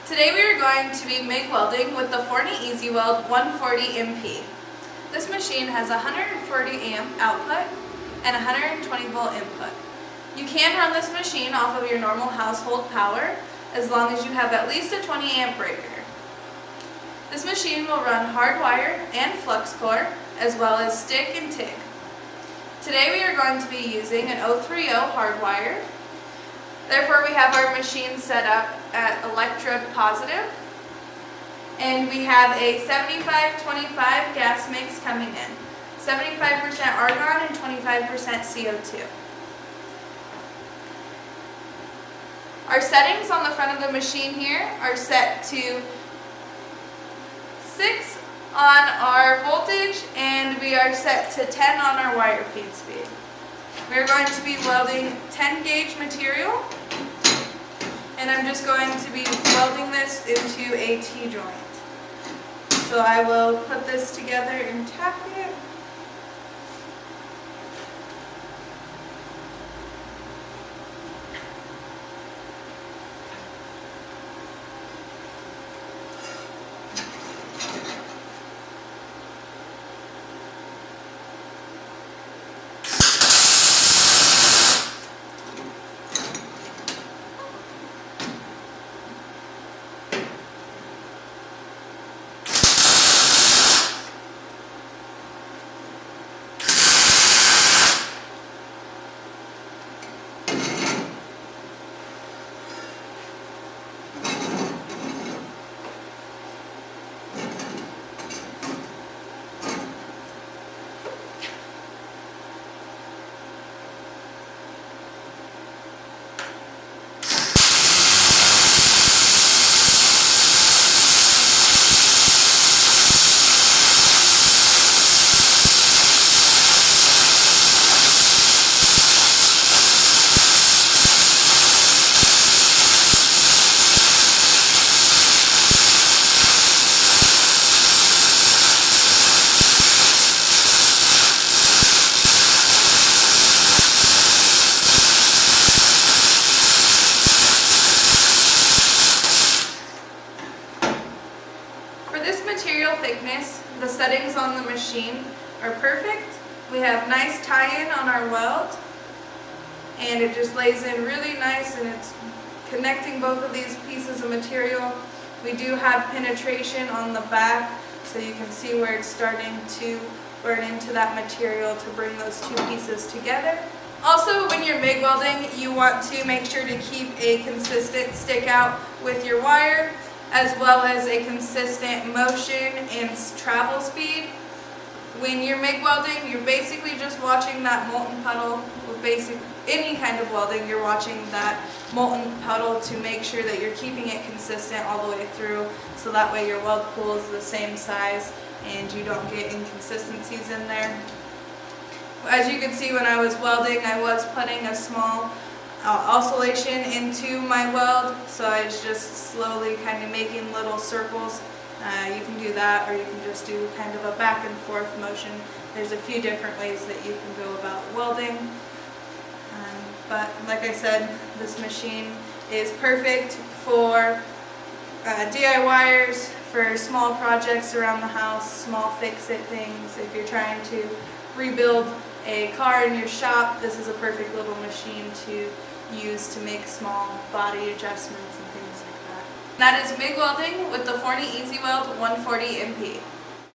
Today we are going to be MIG welding with the Forney Easy Weld 140 MP. This machine has 140 amp output and 120 volt input. You can run this machine off of your normal household power as long as you have at least a 20 amp breaker. This machine will run hardwire and flux core as well as stick and TIG. Today we are going to be using an 030 hardwire. Therefore we have our machine set up at electrode positive, and we have a 75-25 gas mix coming in. 75% argon and 25% CO2. Our settings on the front of the machine here are set to 6 on our voltage, and we are set to 10 on our wire feed speed. We are going to be welding 10 gauge material, and I'm just going to be welding this into a T-joint. So I will put this together and tack it. Material thickness, the settings on the machine are perfect. We have nice tie-in on our weld, and it just lays in really nice, and it's connecting both of these pieces of material. We do have penetration on the back, so you can see where it's starting to burn into that material to bring those two pieces together. Also, when you're MIG welding, you want to make sure to keep a consistent stick out with your wire, as well as a consistent motion and travel speed. When you're MIG welding, you're basically just watching that molten puddle. With any kind of welding, you're watching that molten puddle to make sure that you're keeping it consistent all the way through, so that way your weld pool is the same size and you don't get inconsistencies in there. As you can see, when I was welding, I was putting a small oscillation into my weld, so I was just slowly kind of making little circles. You can do that, or you can just do kind of a back and forth motion. There's a few different ways that you can go about welding, but like I said, this machine is perfect for DIYers, for small projects around the house, small fix-it things. If you're trying to rebuild a car in your shop, this is a perfect little machine to use to make small body adjustments and things like that. That is MIG welding with the Forney Easy Weld 140 MP.